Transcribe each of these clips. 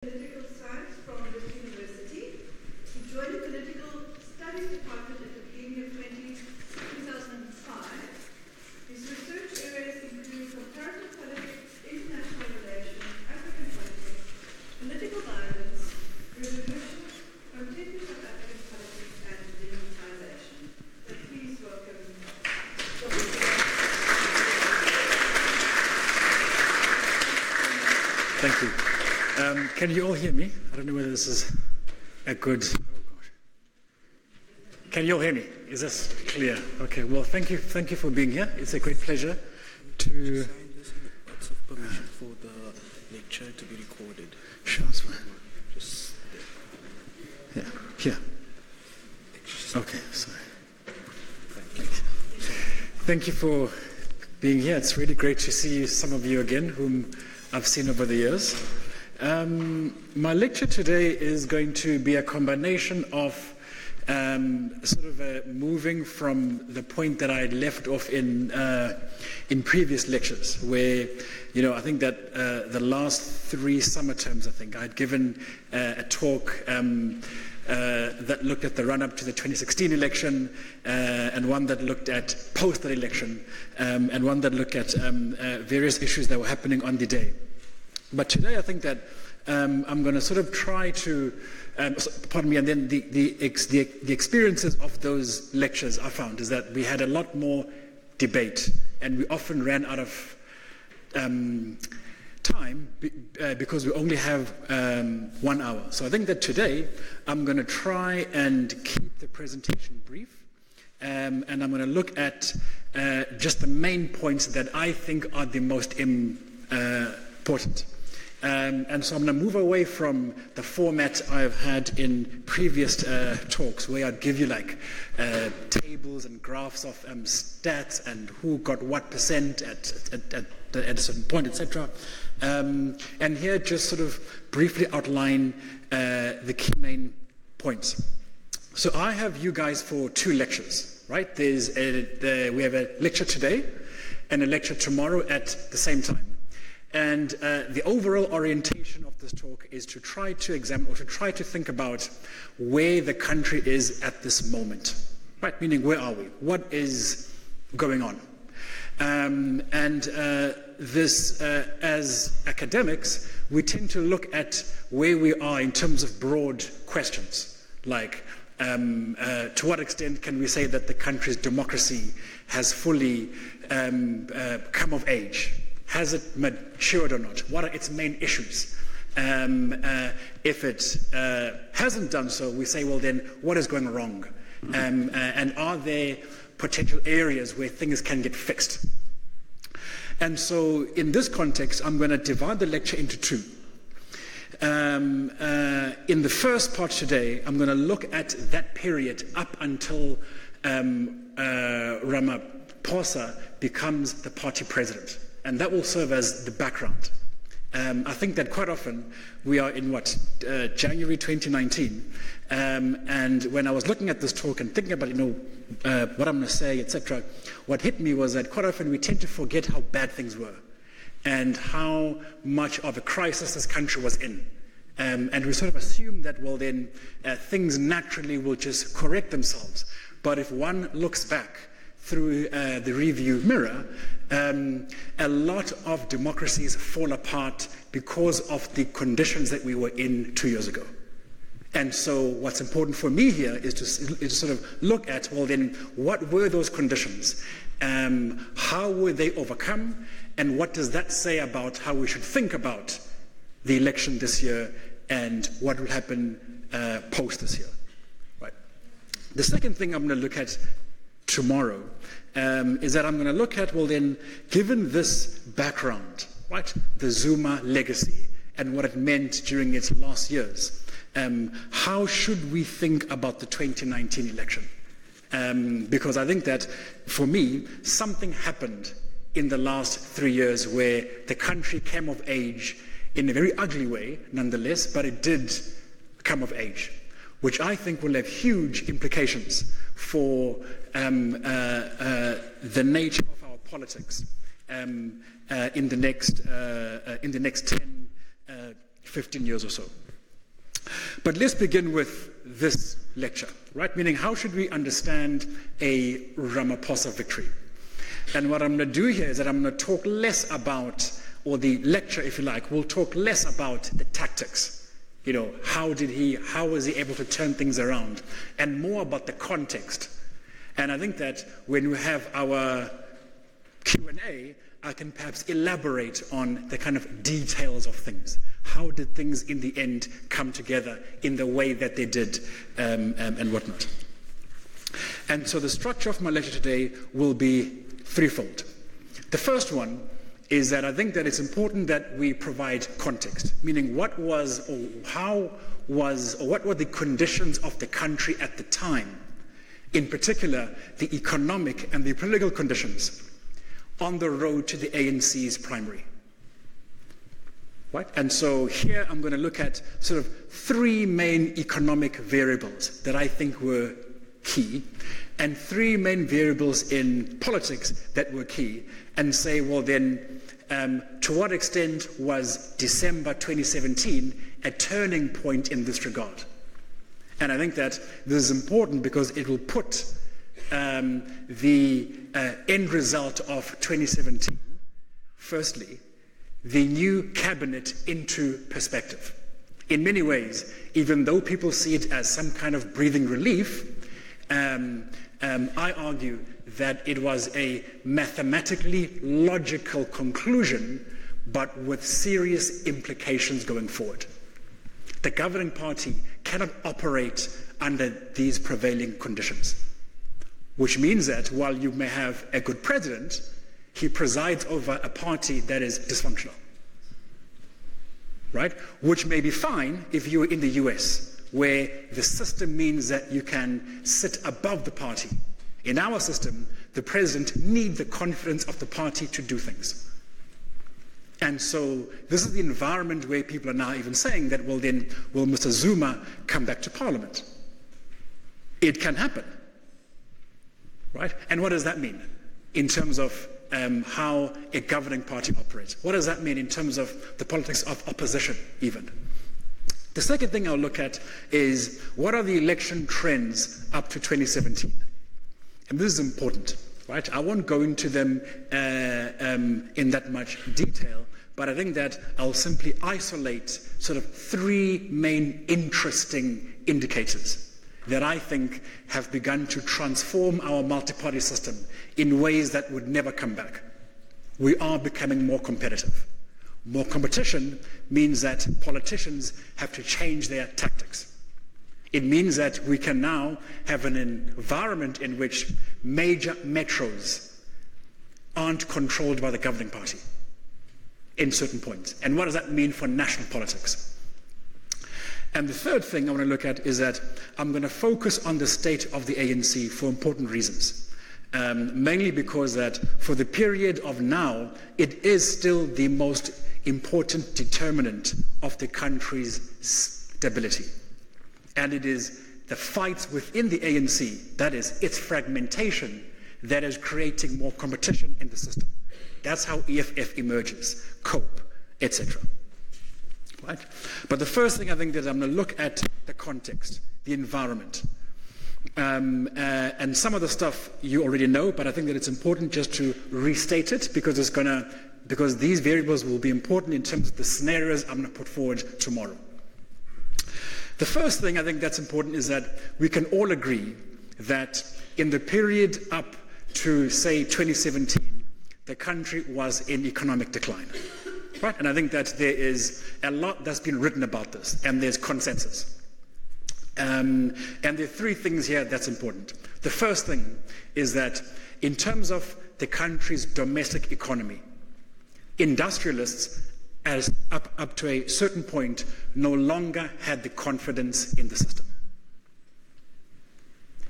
Political Science from this university. He joined the Political Studies Department at the beginning of 2005. His research areas include comparative politics, international relations, African politics, political violence, revolution, contemporary South African politics, and democratization. So please welcome Dr. Thank you. Can you all hear me? I don't know whether this is a good... Oh, gosh. Can you all hear me? Is this clear? Okay, well, thank you for being here. It's a great pleasure to... Lots of permission for the lecture to be recorded. Sure, that's fine. Just Yeah, here. Okay, sorry. Thank you for being here. It's really great to see some of you again, whom I've seen over the years. My lecture today is going to be a combination of moving from the point that I left off in previous lectures, where, I think that the last 3 summer terms, I'd given a talk that looked at the run-up to the 2016 election, and one that looked at post that election, and one that looked at various issues that were happening on the day. But today I think that I'm going to sort of try to, and then the experiences of those lectures I found is that we had a lot more debate, and we often ran out of time because we only have 1 hour. So I think that today I'm going to try and keep the presentation brief, and I'm going to look at just the main points that I think are the most important. And so I'm going to move away from the format I've had in previous talks, where I'd give you tables and graphs of stats and who got what percent at a certain point, etc. And here just sort of briefly outline the key main points. So I have you guys for 2 lectures, right? We have a lecture today and a lecture tomorrow at the same time. And the overall orientation of this talk is to try to examine or to try to think about where the country is at this moment, right? Meaning, where are we? What is going on? As academics, we tend to look at where we are in terms of broad questions, like to what extent can we say that the country's democracy has fully come of age? Has it matured or not? What are its main issues? If it hasn't done so, we say, well, then what is going wrong? And are there potential areas where things can get fixed? And so in this context, I'm going to divide the lecture into 2. In the first part today, I'm going to look at that period up until Ramaphosa becomes the party president. And that will serve as the background. I think that quite often we are in January 2019, and when I was looking at this talk and thinking about what I'm going to say, etc., what hit me was that quite often we tend to forget how bad things were and how much of a crisis this country was in, and we sort of assume that, well, then things naturally will just correct themselves. But if one looks back through the review mirror, a lot of democracies fall apart because of the conditions that we were in 2 years ago. And so what's important for me here is to sort of look at, well, then, what were those conditions? How were they overcome? And what does that say about how we should think about the election this year and what will happen post this year? Right. The second thing I'm going to look at tomorrow is that I'm going to look at, well, then, given this background, right, the Zuma legacy and what it meant during its last years, how should we think about the 2019 election? Because I think that, for me, something happened in the last 3 years where the country came of age in a very ugly way, nonetheless, but it did come of age, which I think will have huge implications for the nature of our politics in the next 10, 15 years or so. But let's begin with this lecture, right? Meaning, how should we understand a Ramaphosa victory? And what I'm going to do here is that I'm going to talk less about, or the lecture, if you like, will talk less about the tactics. You know, how was he able to turn things around? And more about the context. And I think that when we have our Q&A, I can perhaps elaborate on the kind of details of things. How did things in the end come together in the way that they did, and whatnot? And so the structure of my lecture today will be threefold. The first one is that I think that it's important that we provide context, meaning what were the conditions of the country at the time, in particular the economic and the political conditions on the road to the ANC's primary. Right? And so here I'm going to look at sort of three main economic variables that I think were key, and three main variables in politics that were key, and say, well then, to what extent was December 2017 a turning point in this regard? And I think that this is important because it will put the end result of 2017, firstly, the new cabinet into perspective. In many ways, even though people see it as some kind of breathing relief, I argue that it was a mathematically logical conclusion, but with serious implications going forward. The governing party cannot operate under these prevailing conditions, which means that while you may have a good president, he presides over a party that is dysfunctional, right? Which may be fine if you were in the US, where the system means that you can sit above the party. In our system, the president needs the confidence of the party to do things. And so this is the environment where people are now even saying that, well then, will Mr. Zuma come back to parliament? It can happen, right? And what does that mean in terms of how a governing party operates? What does that mean in terms of the politics of opposition even? The second thing I'll look at is what are the election trends up to 2017? And this is important, right? I won't go into them in that much detail, but I think that I'll simply isolate sort of three main interesting indicators that I think have begun to transform our multi-party system in ways that would never come back. We are becoming more competitive. More competition means that politicians have to change their tactics. It means that we can now have an environment in which major metros aren't controlled by the governing party in certain points. And what does that mean for national politics? And the third thing I want to look at is that I'm going to focus on the state of the ANC for important reasons. Mainly because that for the period of now, it is still the most important determinant of the country's stability. And it is the fights within the ANC, that is its fragmentation, that is creating more competition in the system. That's how EFF emerges, COPE, etc. Right? But the first thing I think that I'm going to look at the context, the environment. And some of the stuff you already know, but I think that it's important just to restate it because because these variables will be important in terms of the scenarios I'm going to put forward tomorrow. The first thing I think that's important is that we can all agree that in the period up to, say, 2017, the country was in economic decline. Right? And I think that there is a lot that's been written about this, and there's consensus. And there are three things here that's important. The first thing is that in terms of the country's domestic economy, industrialists, as up to a certain point, no longer had the confidence in the system.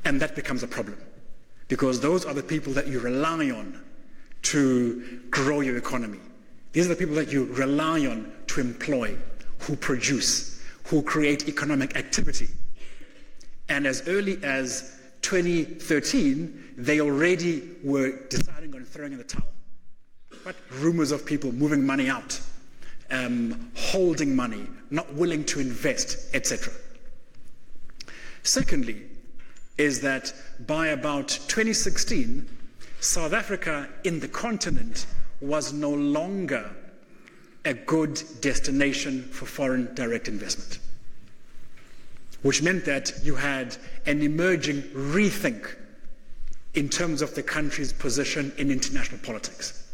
And that becomes a problem, because those are the people that you rely on to grow your economy. These are the people that you rely on to employ, who produce, who create economic activity. And as early as 2013, they already were deciding on throwing in the towel. Right? Rumors of people moving money out. holding money, not willing to invest, etc. Secondly, is that by about 2016, South Africa in the continent was no longer a good destination for foreign direct investment, which meant that you had an emerging rethink in terms of the country's position in international politics.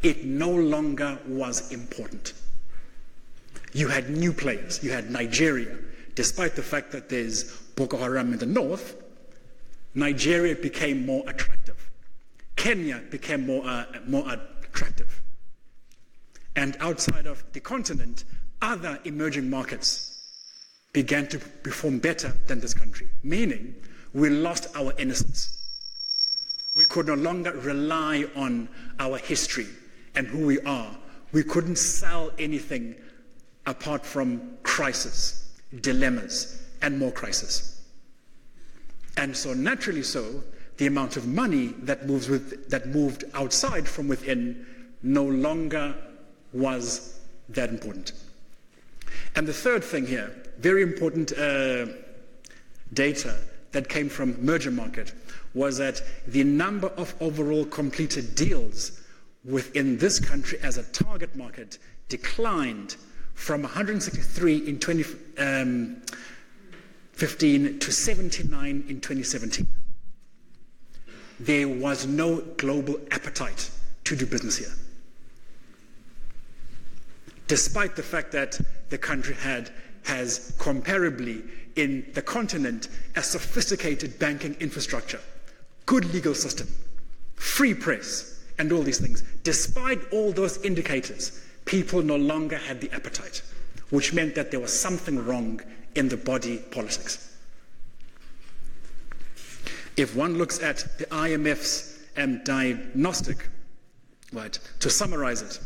It no longer was important. You had new players. You had Nigeria. Despite the fact that there's Boko Haram in the north, Nigeria became more attractive. Kenya became more attractive. And outside of the continent, other emerging markets began to perform better than this country, meaning we lost our innocence. We could no longer rely on our history and who we are. We couldn't sell anything apart from crisis, dilemmas, and more crisis. And so naturally so, the amount of money that moved outside from within no longer was that important. And the third thing here, very important data that came from Merger Market, was that the number of overall completed deals within this country as a target market declined from 163 in 2015 to 79 in 2017. There was no global appetite to do business here, despite the fact that the country has comparably in the continent a sophisticated banking infrastructure, good legal system, free press, and all these things. Despite all those indicators, people no longer had the appetite, which meant that there was something wrong in the body politics. If one looks at the IMF's diagnostic, right, to summarize it,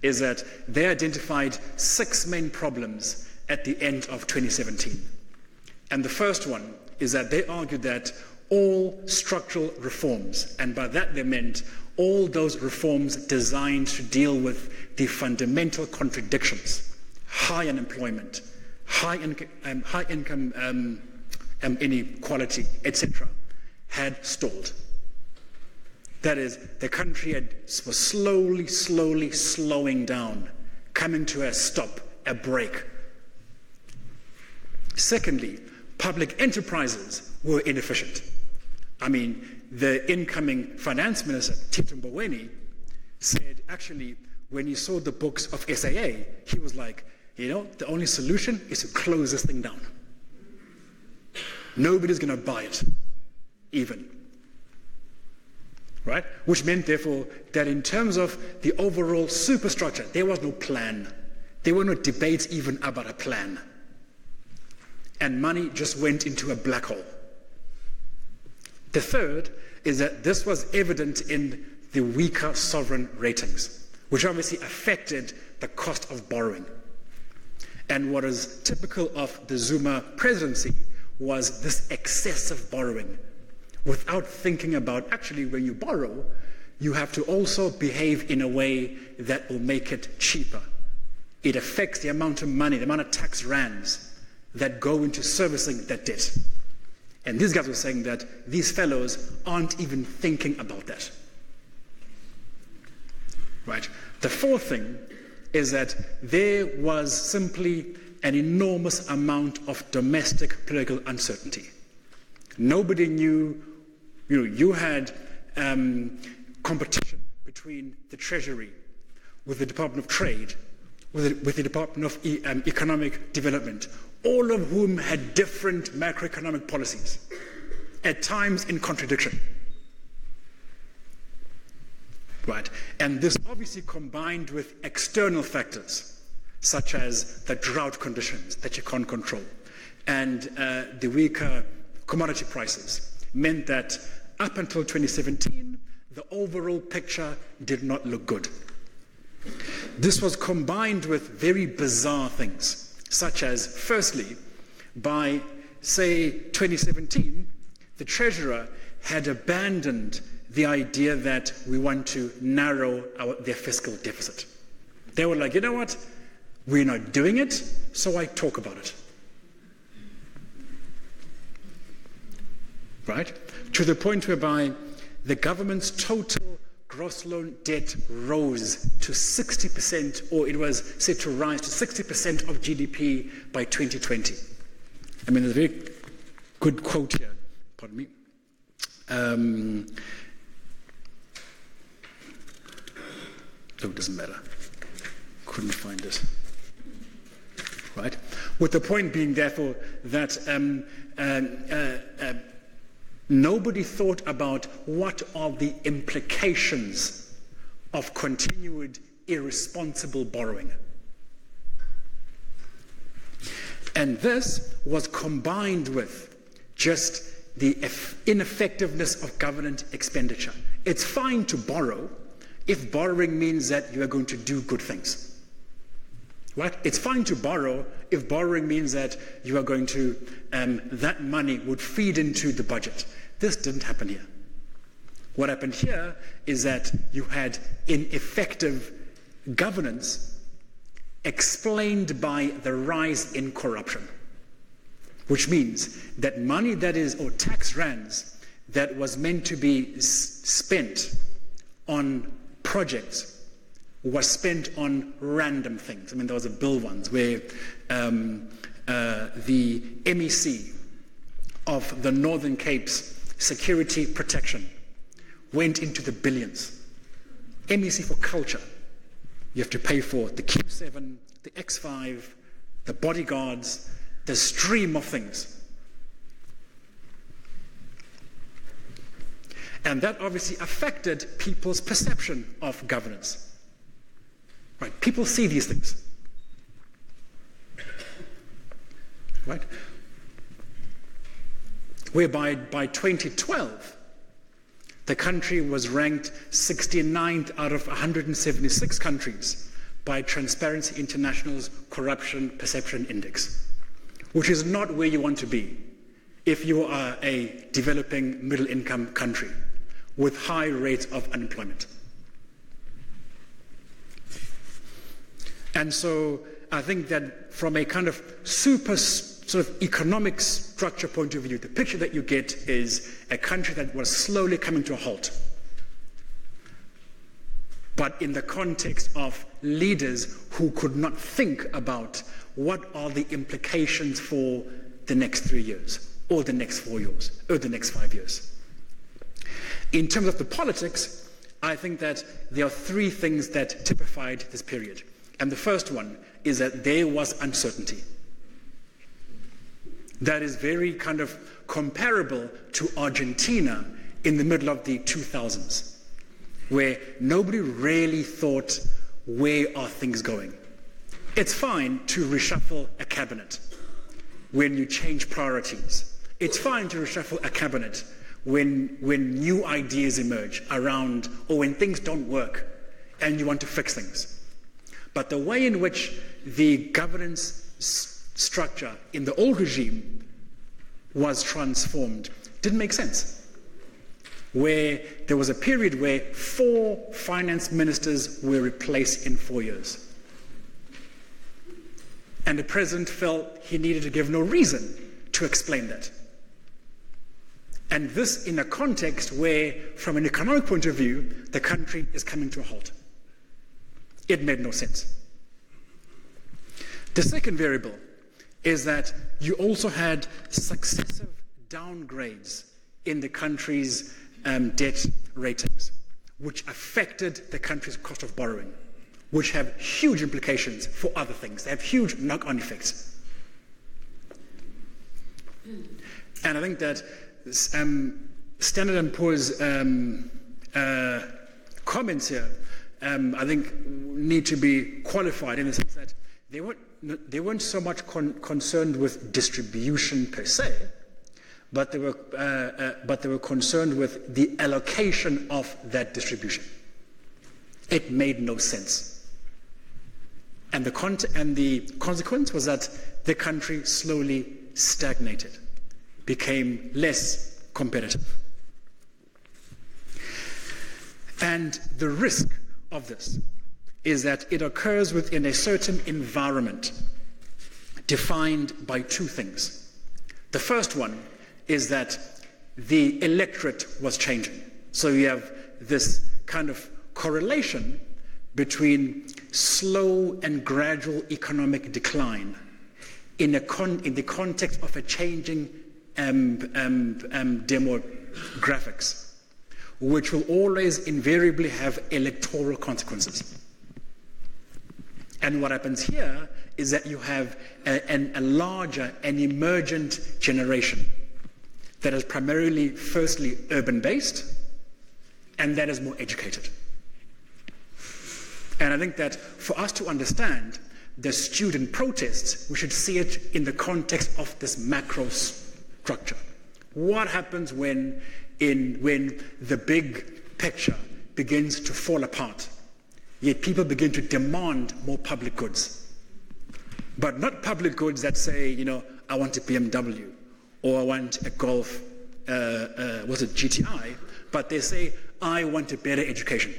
is that they identified 6 main problems at the end of 2017. And the first one is that they argued that all structural reforms, and by that they meant all those reforms designed to deal with the fundamental contradictions, high unemployment, high income inequality, etc., had stalled. That is, the country was slowly slowing down, coming to a stop, a break. Secondly, public enterprises were inefficient. I mean, the incoming finance minister, Tito Mboweni, said actually, when he saw the books of SAA, he was like, you know, the only solution is to close this thing down. Nobody's going to buy it, even. Right? Which meant, therefore, that in terms of the overall superstructure, there was no plan. There were no debates even about a plan. And money just went into a black hole. The third is that this was evident in the weaker sovereign ratings, which obviously affected the cost of borrowing. And what is typical of the Zuma presidency was this excessive borrowing, without thinking about, actually, when you borrow, you have to also behave in a way that will make it cheaper. It affects the amount of money, the amount of tax rands that go into servicing that debt. And these guys were saying that these fellows aren't even thinking about that. Right? The fourth thing is that there was simply an enormous amount of domestic political uncertainty. Nobody knew, you had competition between the Treasury, with the Department of Trade, with the Department of Economic Development, all of whom had different macroeconomic policies, at times in contradiction. Right? And this obviously combined with external factors, such as the drought conditions that you can't control, and the weaker commodity prices, meant that up until 2017, the overall picture did not look good. This was combined with very bizarre things, such as, firstly, by, say, 2017, the Treasurer had abandoned the idea that we want to narrow their fiscal deficit. They were like, you know what? We're not doing it, so I talk about it. Right? To the point whereby the government's total gross loan debt rose to 60%, or it was said to rise to 60% of GDP by 2020. I mean, there's a very good quote here, pardon me. Oh, it doesn't matter. Couldn't find it. Right? With the point being, therefore, that nobody thought about what are the implications of continued irresponsible borrowing. And this was combined with just the ineffectiveness of government expenditure. It's fine to borrow if borrowing means that you are going to do good things. Right? It's fine to borrow if borrowing means that you are going to, that money would feed into the budget. This didn't happen here. What happened here is that you had ineffective governance explained by the rise in corruption, which means that money that is, or tax rands, that was meant to be spent on projects was spent on random things. I mean, there was a bill once where the MEC of the Northern Cape's security protection went into the billions. MEC for culture. You have to pay for the Q7, the X5, the bodyguards, the stream of things. And that obviously affected people's perception of governance. Right? People see these things. Right? Whereby by 2012, the country was ranked 69th out of 176 countries by Transparency International's Corruption Perception Index, which is not where you want to be if you are a developing middle-income country with high rates of unemployment. And so I think that from a kind of super sort of economic structure point of view, the picture that you get is a country that was slowly coming to a halt. But in the context of leaders who could not think about what are the implications for the next 3 years, or the next 4 years, or the next 5 years. In terms of the politics, I think that there are three things that typified this period. And the first one is that there was uncertainty. That is very kind of comparable to Argentina in the middle of the 2000s, where nobody really thought, where are things going? It's fine to reshuffle a cabinet when you change priorities. It's fine to reshuffle a cabinet when new ideas emerge around, or when things don't work and you want to fix things. But the way in which the governance structure in the old regime was transformed didn't make sense. Where there was a period where 4 finance ministers were replaced in 4 years. And the president felt he needed to give no reason to explain that. And this in a context where, from an economic point of view, the country is coming to a halt. It made no sense. The second variable is that you also had successive downgrades in the country's debt ratings, which affected the country's cost of borrowing, which have huge implications for other things. They have huge knock-on effects. And I think that Standard & Poor's comments here, I think, need to be qualified in the sense that they weren't so much concerned with distribution per se, but they were concerned with the allocation of that distribution. It made no sense, and the consequence was that the country slowly stagnated, became less competitive, and the risk of this is that it occurs within a certain environment defined by two things. The first one is that the electorate was changing. So you have this kind of correlation between slow and gradual economic decline in the context of a changing demographics, which will always invariably have electoral consequences. And what happens here is that you have a larger and emergent generation that is primarily, firstly, urban-based, and that is more educated. And I think that for us to understand the student protests, we should see it in the context of this macro structure. What happens when the big picture begins to fall apart, yet people begin to demand more public goods? But not public goods that say, I want a BMW, or I want a Golf, GTI, but they say, I want a better education.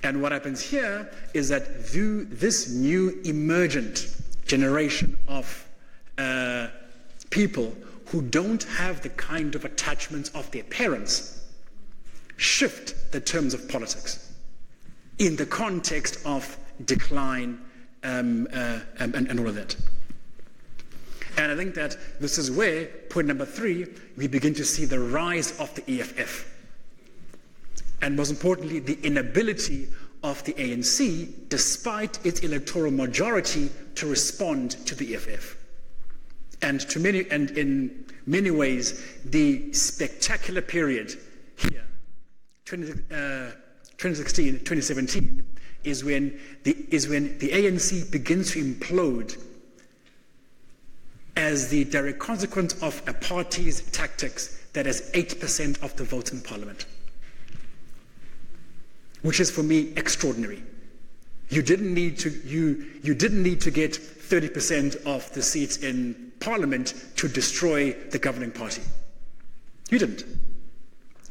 And what happens here is that this new emergent generation of people who don't have the kind of attachments of their parents shift the terms of politics in the context of decline and all of that. And I think that this is where, point number 3, we begin to see the rise of the EFF. And most importantly, the inability of the ANC, despite its electoral majority, to respond to the EFF. And in many ways, the spectacular period here, 2016, 2017, is when the ANC begins to implode as the direct consequence of a party's tactics that has 8% of the votes in parliament, which is for me extraordinary. You didn't need to get 30% of the seats in parliament to destroy the governing party. You didn't.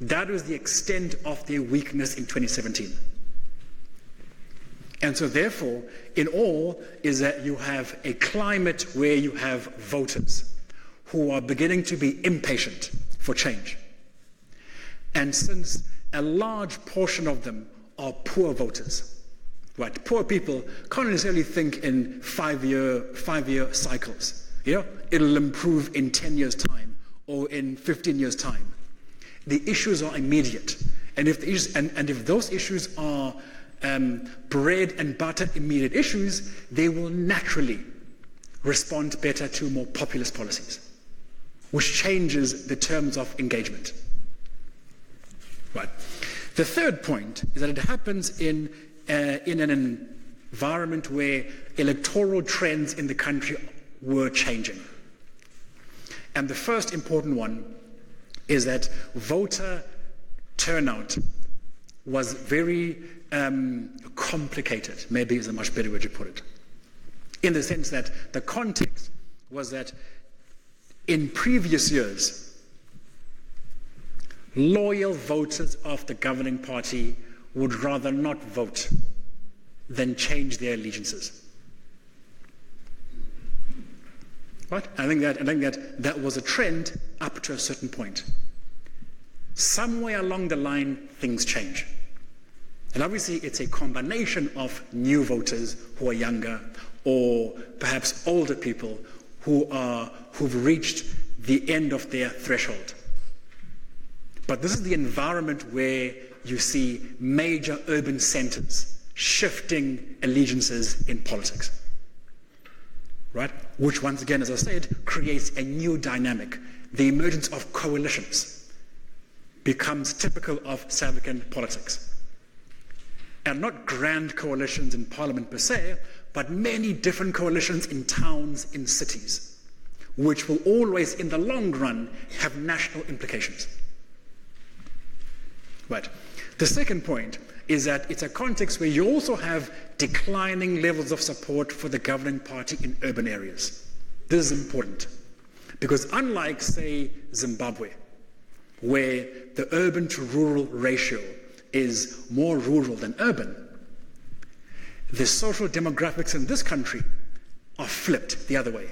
That was the extent of their weakness in 2017. And so therefore, in all, is that you have a climate where you have voters who are beginning to be impatient for change. And since a large portion of them are poor voters, right? Poor people can't necessarily think in five-year cycles. It'll improve in 10 years' time or in 15 years' time. The issues are immediate. And if those issues are bread and butter immediate issues, they will naturally respond better to more populist policies, which changes the terms of engagement. Right. The third point is that it happens in an environment where electoral trends in the country were changing. And the first important one is that voter turnout was very complicated, maybe is a much better way to put it, in the sense that the context was that in previous years, loyal voters of the governing party would rather not vote than change their allegiances. Right? I think that was a trend up to a certain point. Somewhere along the line, things change. And obviously, it's a combination of new voters who are younger, or perhaps older people who've reached the end of their threshold. But this is the environment where you see major urban centers shifting allegiances in politics, right? Which, once again, as I said, creates a new dynamic. The emergence of coalitions becomes typical of South African politics. And not grand coalitions in parliament per se, but many different coalitions in towns, in cities, which will always, in the long run, have national implications. Right. The second point is that it's a context where you also have declining levels of support for the governing party in urban areas. This is important because unlike, say, Zimbabwe, where the urban to rural ratio is more rural than urban, the social demographics in this country are flipped the other way.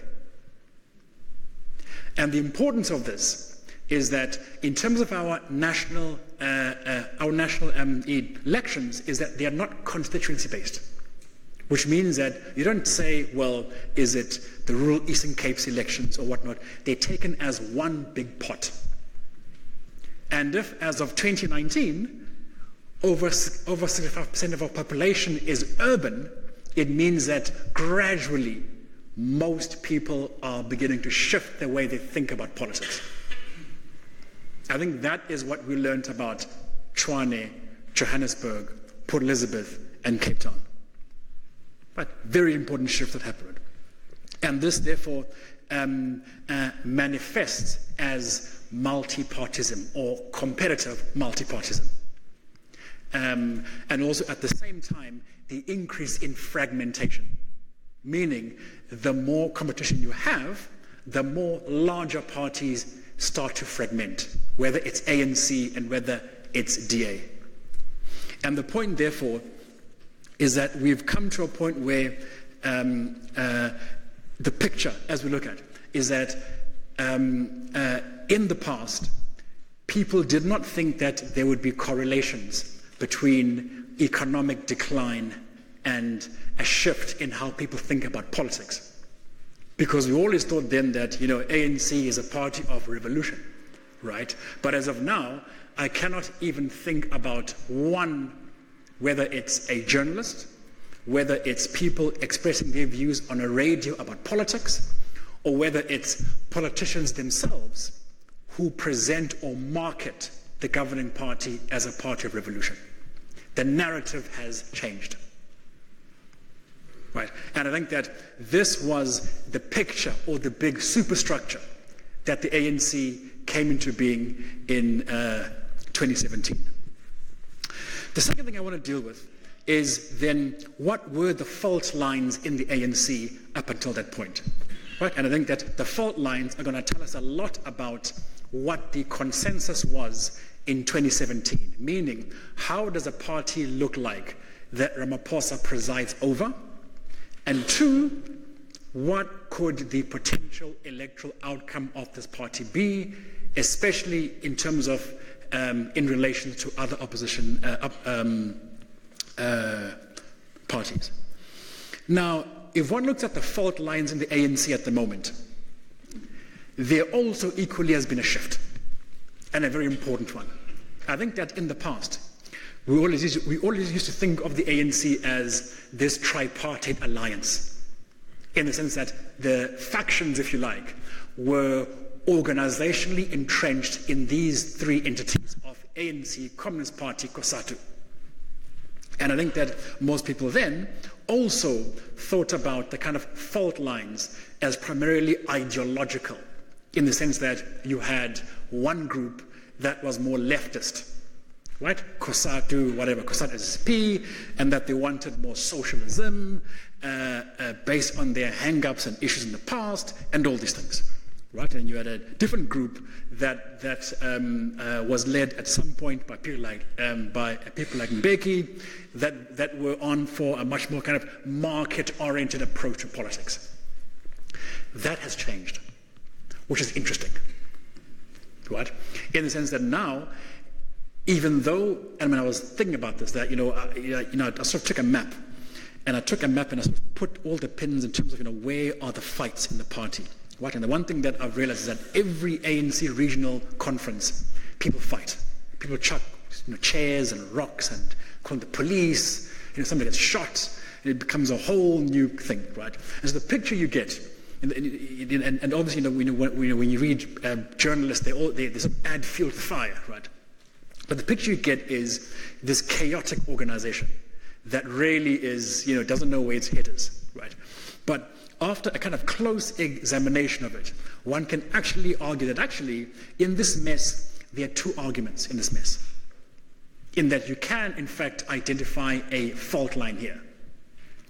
And the importance of this is that in terms of our national elections, is that they are not constituency-based, which means that you don't say, well, is it the rural Eastern Cape's elections or whatnot? They're taken as one big pot. And if, as of 2019, over 65% of our population is urban, it means that gradually most people are beginning to shift the way they think about politics. I think that is what we learned about Tshwane, Johannesburg, Port Elizabeth, and Cape Town. Right? Very important shift that happened. And this, therefore, manifests as multipartism or competitive multipartism. And also at the same time, the increase in fragmentation, meaning the more competition you have, the more larger parties start to fragment, whether it's ANC and whether it's DA. And the point, therefore, is that we've come to a point where the picture, as we look at, is that in the past, people did not think that there would be correlations between economic decline and a shift in how people think about politics. Because we always thought then that, ANC is a party of revolution, right? But as of now, I cannot even think about one, whether it's a journalist, whether it's people expressing their views on a radio about politics, or whether it's politicians themselves who present or market the governing party as a party of revolution. The narrative has changed. Right. And I think that this was the picture or the big superstructure that the ANC came into being in 2017. The second thing I want to deal with is then what were the fault lines in the ANC up until that point. Right? And I think that the fault lines are going to tell us a lot about what the consensus was in 2017, meaning how does a party look like that Ramaphosa presides over? And two, what could the potential electoral outcome of this party be, especially in terms of in relation to other opposition parties. Now, if one looks at the fault lines in the ANC at the moment, there also equally has been a shift, and a very important one. I think that in the past, we always used to think of the ANC as this tripartite alliance, in the sense that the factions, if you like, were organizationally entrenched in these three entities of ANC, Communist Party, COSATU. And I think that most people then also thought about the kind of fault lines as primarily ideological, in the sense that you had one group that was more leftist, right? COSATU, whatever, COSATU SSP, and that they wanted more socialism based on their hang-ups and issues in the past, and all these things, right? And you had a different group that was led at some point by people like Mbeki, that were on for a much more kind of market-oriented approach to politics. That has changed, which is interesting, right? In the sense that now, even though, and when I was thinking about this, that I sort of took a map, and I sort of put all the pins in terms of where are the fights in the party, right? And the one thing that I've realized is that every ANC regional conference, people fight, people chuck chairs and rocks and call the police. Somebody gets shot, and it becomes a whole new thing, right? And so the picture you get. And obviously, when you read journalists, they sort of add fuel to the fire, right? But the picture you get is this chaotic organization that really is, doesn't know where its head is, right? But after a kind of close examination of it, one can actually argue that actually, in this mess, there are two arguments in this mess. In that you can, in fact, identify a fault line here.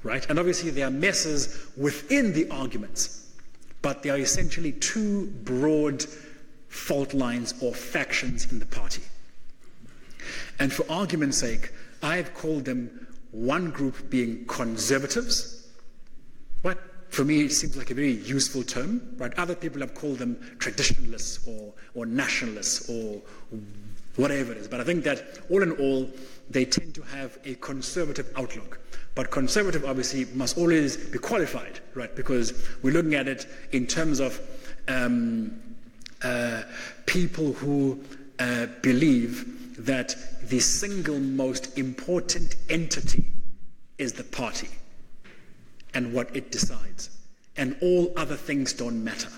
Right? And obviously there are messes within the arguments, but there are essentially two broad fault lines or factions in the party. And for argument's sake, I have called them one group being conservatives. Right? For me, it seems like a very useful term. Right? Other people have called them traditionalists or nationalists or whatever it is. But I think that all in all, they tend to have a conservative outlook. But conservative obviously must always be qualified, right? Because we're looking at it in terms of people who believe that the single most important entity is the party and what it decides, and all other things don't matter.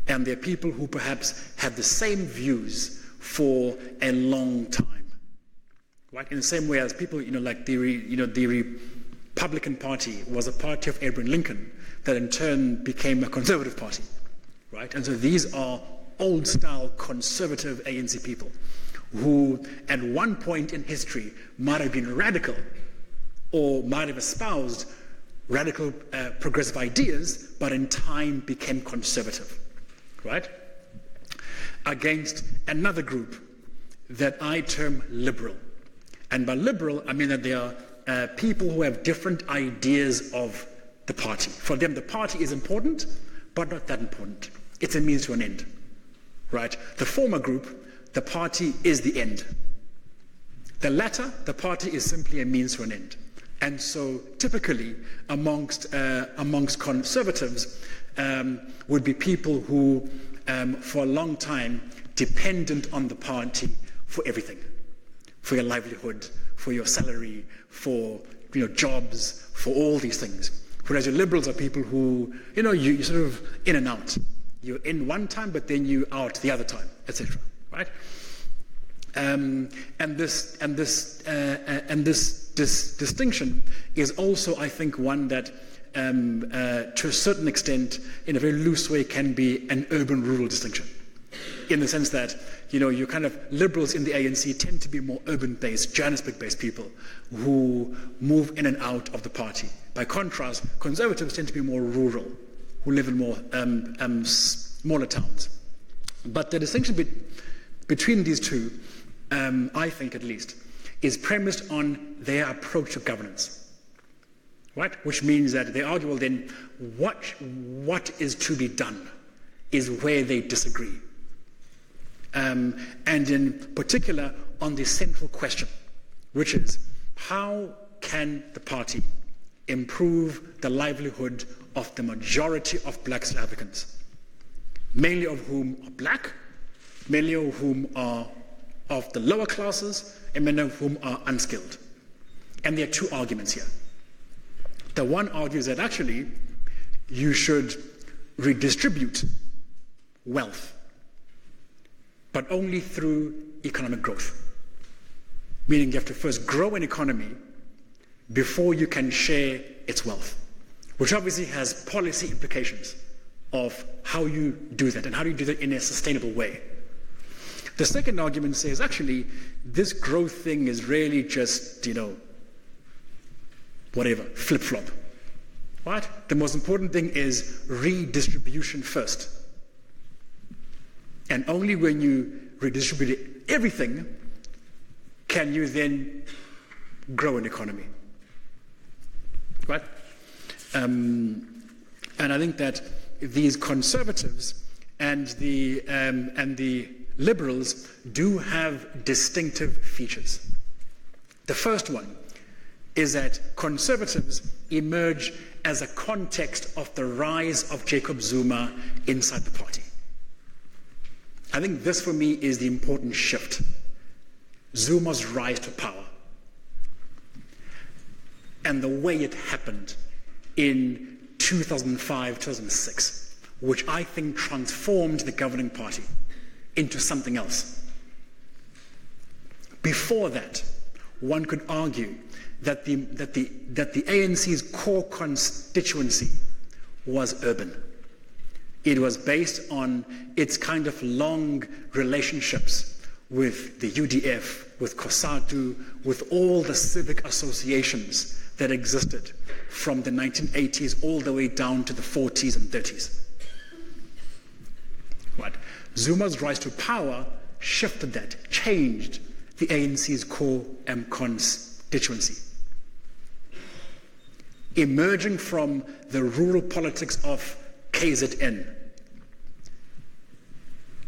And there are people who perhaps have the same views for a long time. Right? In the same way as people, like the Republican Party was a party of Abraham Lincoln that in turn became a conservative party, right? And so these are old-style conservative ANC people who, at one point in history, might have been radical or might have espoused radical progressive ideas, but in time became conservative, right? Against another group that I term liberal. And by liberal, I mean that they are people who have different ideas of the party. For them, the party is important, but not that important. It's a means to an end, right? The former group, the party is the end. The latter, the party is simply a means to an end. And so typically amongst conservatives would be people who, for a long time, dependent on the party for everything. For your livelihood, for your salary, for jobs, for all these things. Whereas your liberals are people who, you're sort of in and out. You're in one time, but then you're out the other time, etc. Right? And this distinction is also, I think, one that, to a certain extent, in a very loose way, can be an urban-rural distinction. In the sense that, you kind of liberals in the ANC tend to be more urban-based, Johannesburg-based people who move in and out of the party. By contrast, conservatives tend to be more rural, who live in more smaller towns. But the distinction between these two, I think at least, is premised on their approach to governance. Right? Which means that they argue, well then, what is to be done is where they disagree. And in particular on the central question, which is how can the party improve the livelihood of the majority of black South Africans, mainly of whom are black, many of whom are of the lower classes, and many of whom are unskilled. And there are two arguments here. The one argues that actually you should redistribute wealth, but only through economic growth. Meaning you have to first grow an economy before you can share its wealth, which obviously has policy implications of how you do that and how do you do that in a sustainable way. The second argument says actually this growth thing is really just, whatever, flip-flop. Right? The most important thing is redistribution first. And only when you redistribute everything can you then grow an economy. Right? And I think that these conservatives and the liberals do have distinctive features. The first one is that conservatives emerge as a context of the rise of Jacob Zuma inside the party. I think this for me is the important shift. Zuma's rise to power. And the way it happened in 2005, 2006, which I think transformed the governing party into something else. Before that, one could argue that the ANC's core constituency was urban. It was based on its kind of long relationships with the UDF, with COSATU, with all the civic associations that existed from the 1980s all the way down to the 40s and 30s. Right. Zuma's rise to power shifted that, changed the ANC's core constituency. Emerging from the rural politics of KZN,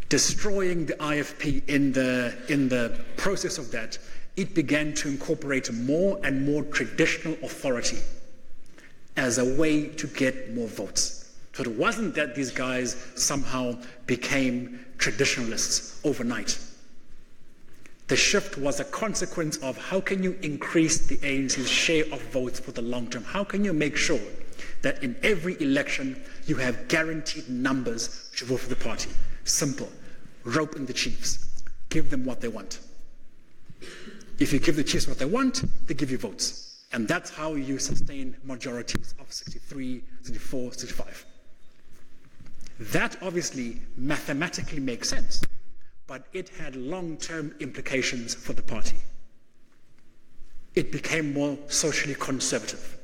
destroying the IFP in the process of that, it began to incorporate more and more traditional authority as a way to get more votes. So it wasn't that these guys somehow became traditionalists overnight. The shift was a consequence of how can you increase the ANC's share of votes for the long term? How can you make sure that in every election you have guaranteed numbers to vote for the party? Simple. Rope in the chiefs. Give them what they want. If you give the chiefs what they want, they give you votes. And that's how you sustain majorities of 63, 64, 65. That obviously mathematically makes sense, but it had long-term implications for the party. It became more socially conservative.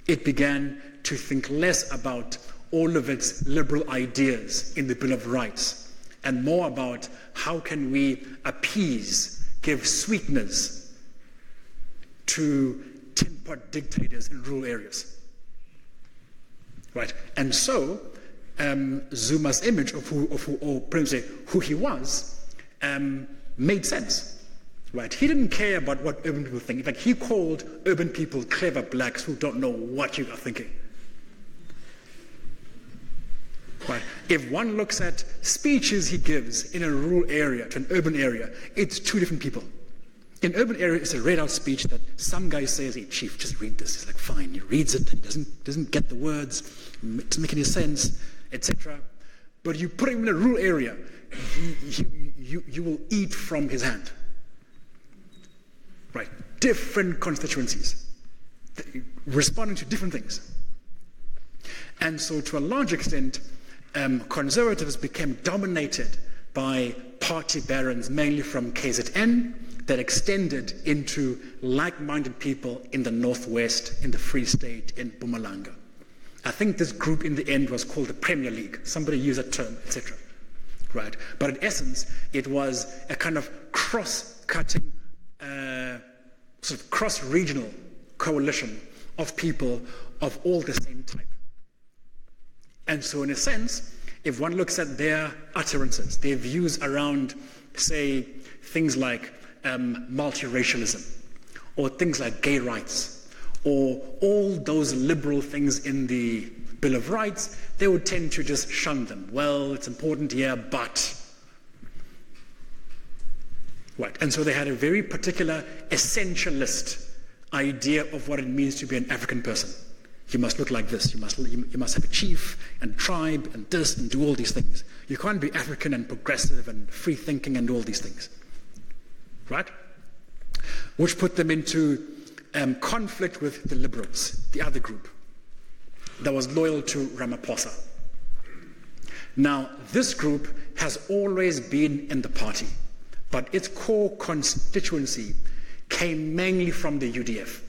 It began to think less about all of its liberal ideas in the Bill of Rights and more about how can we appease, give sweeteners to tin-pot dictators in rural areas. Right? And so Zuma's image of who he was made sense. Right? He didn't care about what urban people think. In fact, he called urban people clever blacks who don't know what you are thinking. Right. If one looks at speeches he gives in a rural area to an urban area, it's two different people. In urban area, it's a read-out speech that some guy says, "Hey, chief, just read this." He's like, fine. He reads it and doesn't get the words, doesn't make any sense, etc. But you put him in a rural area, you will eat from his hand. Right? Different constituencies, responding to different things. And so, to a large extent, conservatives became dominated by party barons, mainly from KZN, that extended into like-minded people in the Northwest, in the Free State, in Mpumalanga. I think this group in the end was called the Premier League. Somebody used that term, etc. Right? But in essence, it was a kind of cross-cutting, sort of cross-regional coalition of people of all the same type. And so in a sense, if one looks at their utterances, their views around, say, things like multiracialism, or things like gay rights, or all those liberal things in the Bill of Rights, they would tend to just shun them. Well, it's important, yeah, but. Right, and so they had a very particular essentialist idea of what it means to be an African person. You must look like this, you must have a chief and tribe and this and do all these things. You can't be African and progressive and free thinking and all these things. Right? Which put them into conflict with the liberals, the other group that was loyal to Ramaphosa. Now, this group has always been in the party, but its core constituency came mainly from the UDF.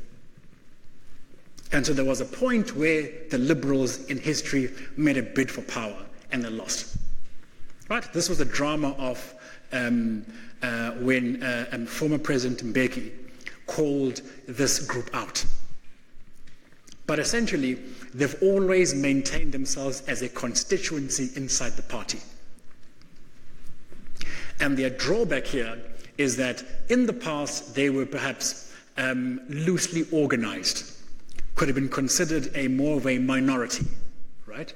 And so there was a point where the liberals in history made a bid for power and they lost. Right? This was the drama of when former President Mbeki called this group out. But essentially, they've always maintained themselves as a constituency inside the party. And their drawback here is that in the past, they were perhaps loosely organized. Could have been considered more of a minority, right?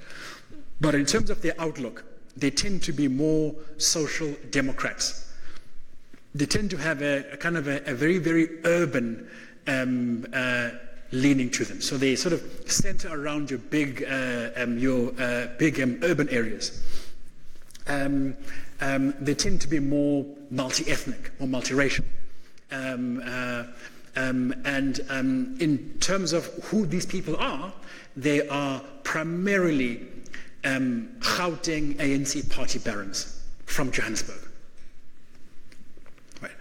But in terms of their outlook, they tend to be more social democrats. They tend to have a kind of a very, very urban leaning to them. So they sort of center around your big urban areas. They tend to be more multi-ethnic or multiracial. In terms of who these people are, they are primarily Gauteng ANC party barons from Johannesburg. Right.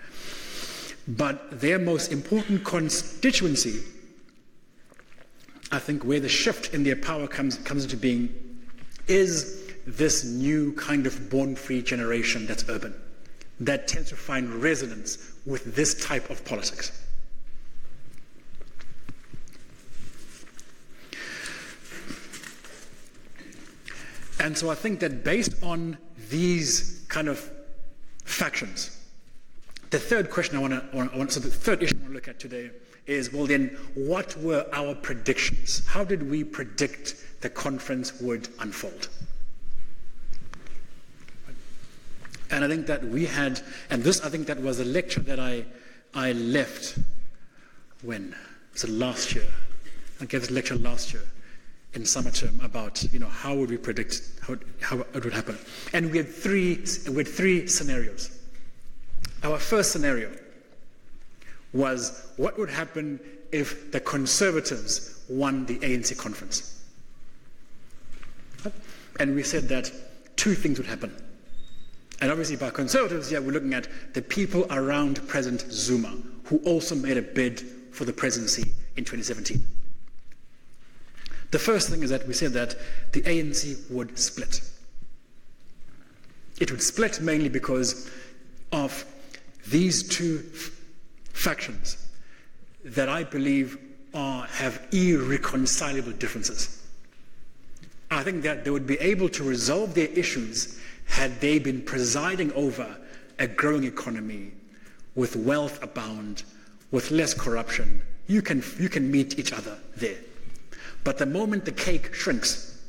But their most important constituency, I think where the shift in their power comes into being, is this new kind of born-free generation that's urban. that tends to find resonance with this type of politics. And so I think that based on these kind of factions, the third question so the third issue I want to look at today is, well then, what were our predictions? How did we predict the conference would unfold? And I think that we had, and this I think that was a lecture that I left when? Was it last year? I gave this lecture last year in summer term about, how would we predict how it would happen. And we had three scenarios. Our first scenario was what would happen if the Conservatives won the ANC conference. And we said that two things would happen. And obviously by Conservatives, we're looking at the people around President Zuma, who also made a bid for the presidency in 2017. The first thing is that we said that the ANC would split. It would split mainly because of these two factions that I believe have irreconcilable differences. I think that they would be able to resolve their issues had they been presiding over a growing economy with wealth abound, with less corruption. You can meet each other there. But the moment the cake shrinks,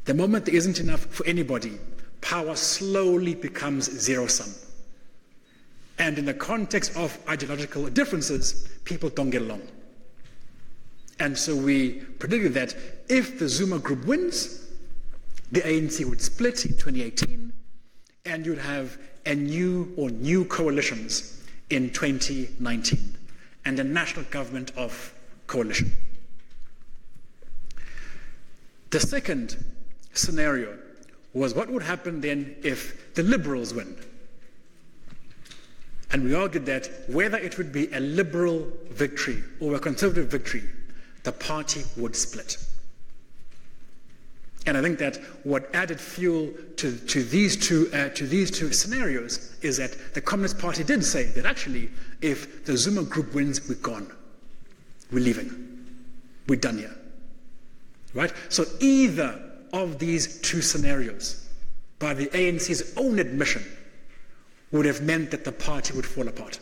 the moment there isn't enough for anybody, power slowly becomes zero-sum. And in the context of ideological differences, people don't get along. And so we predicted that if the Zuma group wins, the ANC would split in 2018, and you'd have new coalitions in 2019, and a national government of coalition. The second scenario was what would happen then if the Liberals win. And we argued that whether it would be a Liberal victory or a Conservative victory, the party would split. And I think that what added fuel to these two scenarios is that the Communist Party did say that actually, if the Zuma group wins, we're gone. We're leaving. We're done here. Right? So either of these two scenarios, by the ANC's own admission, would have meant that the party would fall apart.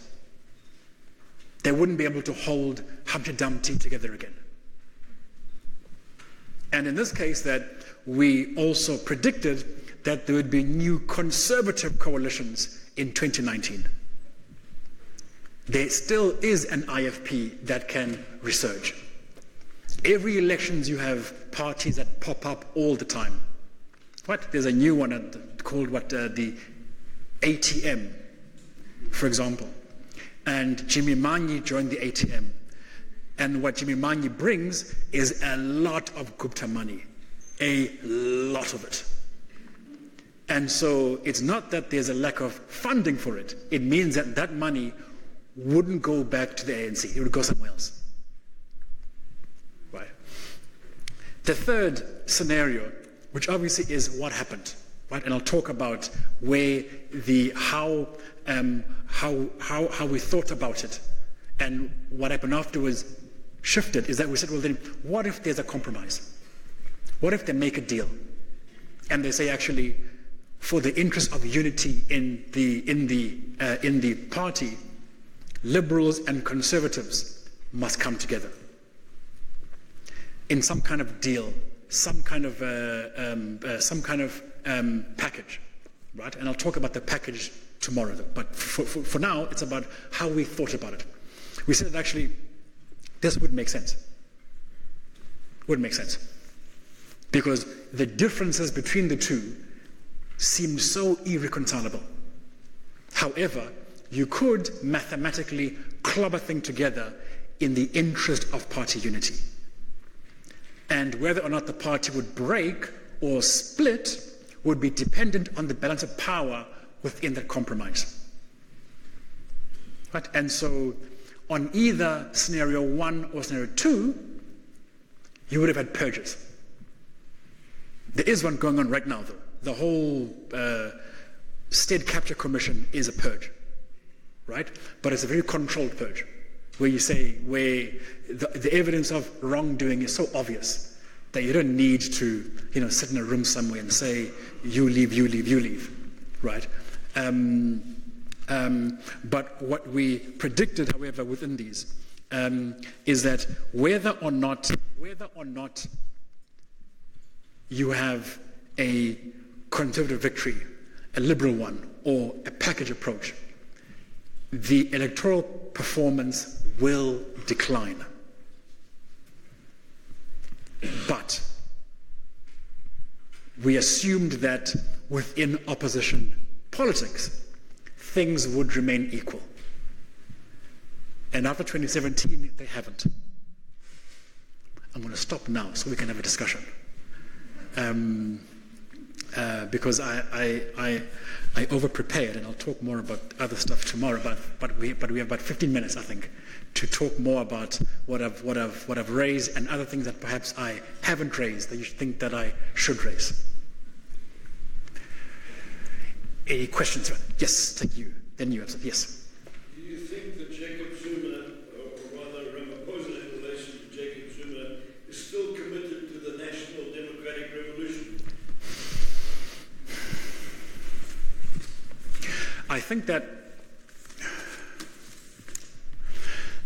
They wouldn't be able to hold Humpty Dumpty together again. And in this case, that we also predicted that there would be new conservative coalitions in 2019. There still is an IFP that can resurge. Every elections you have parties that pop up all the time. There's a new one called the ATM, for example. And Jimmy Manyi joined the ATM. And what Jimmy Manyi brings is a lot of Gupta money. A lot of it. And so it's not that there's a lack of funding for it. It means that that money wouldn't go back to the ANC. It would go somewhere else. Right. The third scenario, which obviously is what happened, right? And I'll talk about how we thought about it, and what happened afterwards shifted. Is that we said, well, then, what if there's a compromise? What if they make a deal, and they say, actually, for the interest of unity in the party, Liberals and Conservatives must come together in some kind of deal, some kind of package, right? And I'll talk about the package tomorrow, but for now, it's about how we thought about it. We said that actually this would make sense. Would make sense. Because the differences between the two seem so irreconcilable. However, you could mathematically club a thing together in the interest of party unity. And whether or not the party would break or split would be dependent on the balance of power within that compromise. Right? And so on either scenario 1 or scenario 2, you would have had purges. There is one going on right now, though. The whole State Capture Commission is a purge, right? But it's a very controlled purge, where you say, where the evidence of wrongdoing is so obvious that you don't need to, sit in a room somewhere and say, you leave, you leave, you leave, right? But what we predicted, however, within these is that whether or not you have a conservative victory, a liberal one, or a package approach, the electoral performance will decline. But we assumed that within opposition politics, things would remain equal. And after 2017, they haven't. I'm going to stop now so we can have a discussion. Because I over-prepared, and I'll talk more about other stuff tomorrow. But we have about 15 minutes, I think, to talk more about what I've raised and other things that perhaps I haven't raised that you think that I should raise. Any questions? Yes, thank you. Then you have yes. Do you think that Jacob Zuma, or rather Ramaphosa in relation to Jacob Zuma, is still committed to the National Democratic Revolution? I think that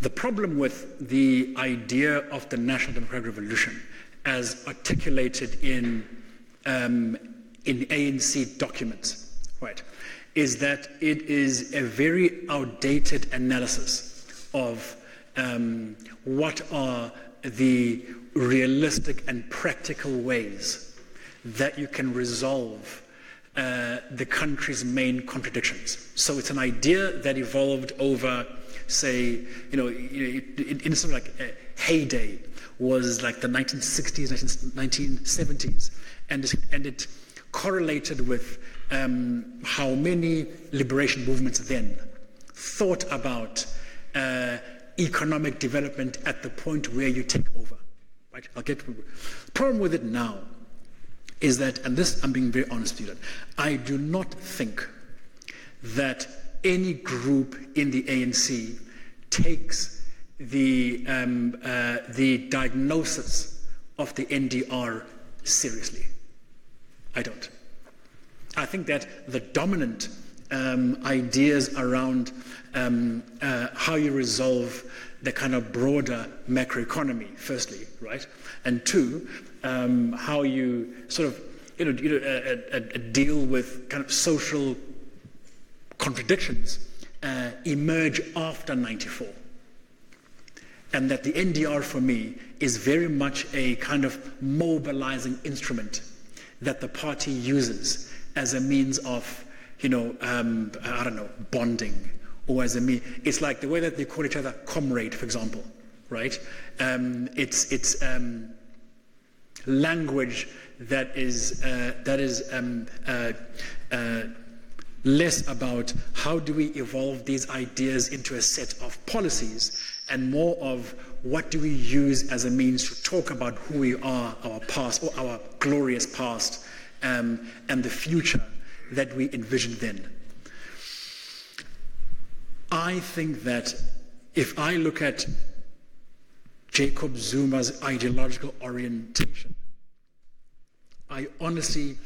the problem with the idea of the National Democratic Revolution, as articulated in ANC documents, right, is that it is a very outdated analysis of what are the realistic and practical ways that you can resolve the country's main contradictions. So it's an idea that evolved over, say, in sort of like a heyday was like the 1960s, 1970s, and it correlated with how many liberation movements then thought about economic development at the point where you take over. Right? The problem with it now is that, and this I'm being very honest with you, that I do not think that any group in the ANC takes the diagnosis of the NDR seriously. I don't. I think that the dominant ideas around how you resolve the kind of broader macroeconomy, firstly, right, and two, how you sort of deal with kind of social contradictions emerge after '94, and that the NDR for me is very much a kind of mobilizing instrument that the party uses as a means of, bonding, or as a means. It's like the way that they call each other comrade, for example, right? It's language that is less about how do we evolve these ideas into a set of policies, and more of what do we use as a means to talk about who we are, our past, or our glorious past, and the future that we envision then. I think that if I look at Jacob Zuma's ideological orientation, I honestly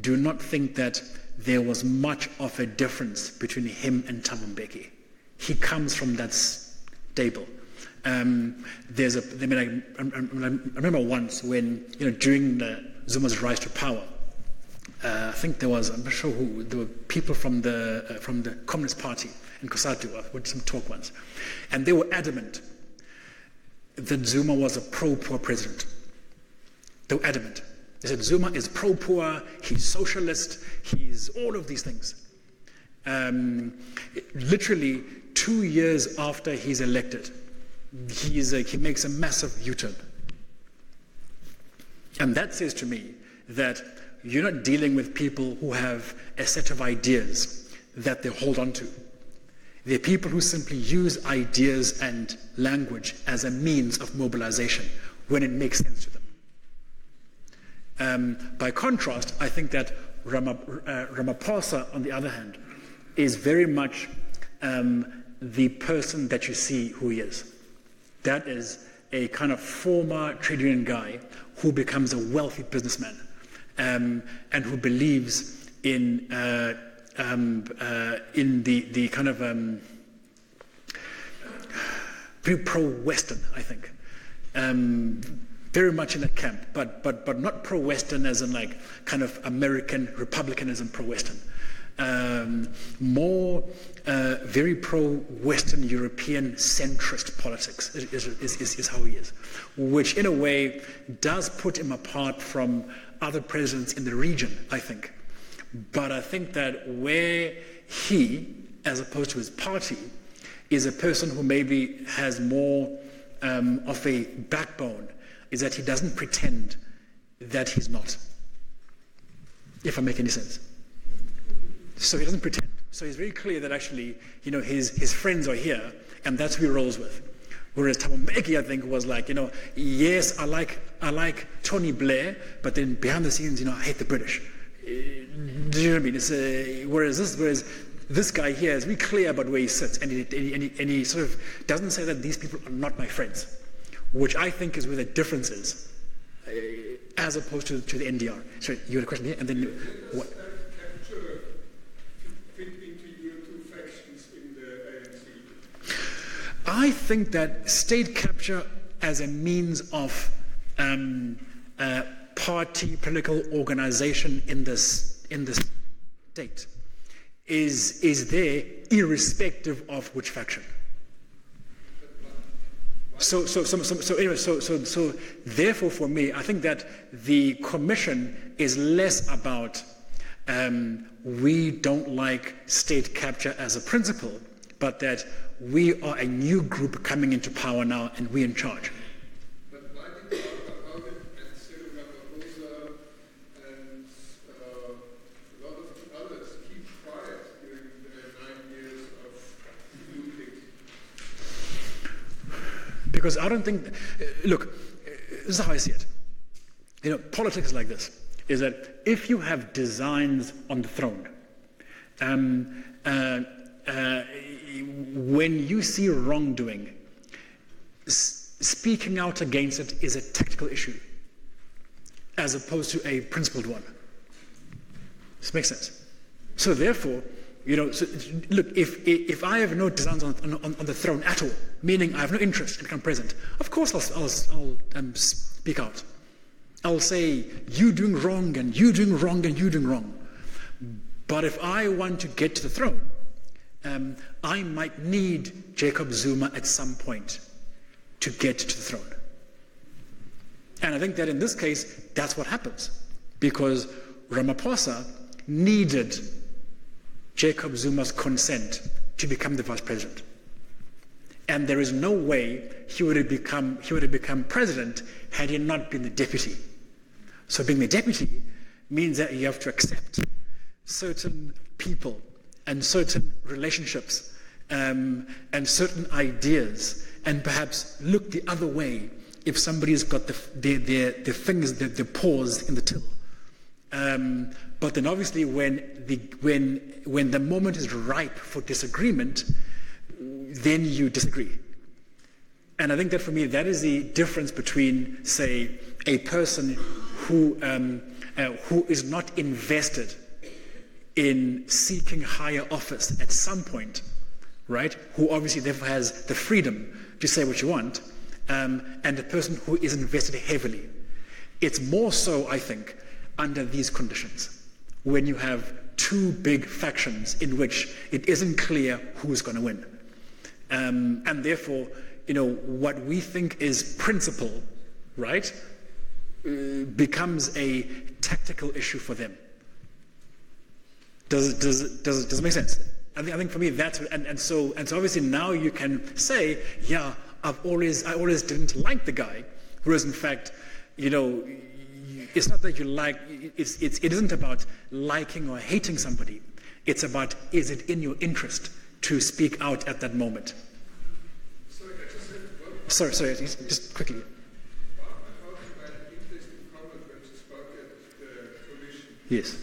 do not think that there was much of a difference between him and Thabo Mbeki. He comes from that stable. I remember once when, during Zuma's rise to power, I think there was, I'm not sure who, there were people from the Communist Party in Kosatu, I went to some talk once, and they were adamant that Zuma was a pro-poor president. They were adamant. They said Zuma is pro-poor, he's socialist, he's all of these things. Literally 2 years after he's elected, he makes a massive U-turn. And that says to me that you're not dealing with people who have a set of ideas that they hold on to. They're people who simply use ideas and language as a means of mobilization when it makes sense to them. By contrast, I think that Ramaphosa, on the other hand, is very much the person that you see who he is. That is a kind of former trade union guy who becomes a wealthy businessman and who believes in the kind of very pro-Western, I think. Very much in that camp, but not pro-Western as in like kind of American republicanism pro-Western. More very pro-Western European centrist politics is how he is, which in a way does put him apart from other presidents in the region, I think. But I think that where he, as opposed to his party, is a person who maybe has more of a backbone, is that he doesn't pretend that he's not, if I make any sense. So he doesn't pretend. So he's very clear that actually, his friends are here, and that's who he rolls with. Whereas Thabo Mbeki, I think, was like, yes, I like Tony Blair, but then behind the scenes, I hate the British. Do you know what I mean? Whereas this guy here is very clear about where he sits, and he sort of doesn't say that these people are not my friends, which I think is where the difference is, as opposed to the NDR. Sorry, you had a question here, and then what? I think that state capture as a means of party political organization in this state is there irrespective of which faction. So therefore for me, I think that the commission is less about we don't like state capture as a principle, but that we are a new group coming into power now and we're in charge. But why did Haugen and Cyril Ramaphosa and a lot of others keep quiet during the 9 years of looting? Because I don't think, look, this is how I see it. Politics is like this, is that if you have designs on the throne, when you see wrongdoing, speaking out against it is a tactical issue, as opposed to a principled one. This makes sense. So therefore, look, if I have no designs on the throne at all, meaning I have no interest in becoming president, of course I'll speak out. I'll say, you doing wrong, and you doing wrong, and you doing wrong. But if I want to get to the throne, I might need Jacob Zuma at some point to get to the throne. And I think that in this case, that's what happens. Because Ramaphosa needed Jacob Zuma's consent to become the vice president. And there is no way he would have become president had he not been the deputy. So being the deputy means that you have to accept certain people and certain relationships and certain ideas, and perhaps look the other way if somebody's got their fingers, their paws in the till. But then obviously when the moment is ripe for disagreement, then you disagree. And I think that for me, that is the difference between, say, a person who is not invested in seeking higher office at some point, right? Who obviously therefore has the freedom to say what you want, and a person who is invested heavily. It's more so, I think, under these conditions, when you have two big factions in which it isn't clear who's going to win. And therefore, what we think is principle, right, becomes a tactical issue for them. Does it make sense? I think for me that's and so obviously now you can say, yeah, I always didn't like the guy, whereas in fact, it's not that you like. It isn't about liking or hating somebody. It's about, is it in your interest to speak out at that moment? Sorry, I just have one. Sorry, just quickly. About an interesting comment when you spoke at the commission. Yes.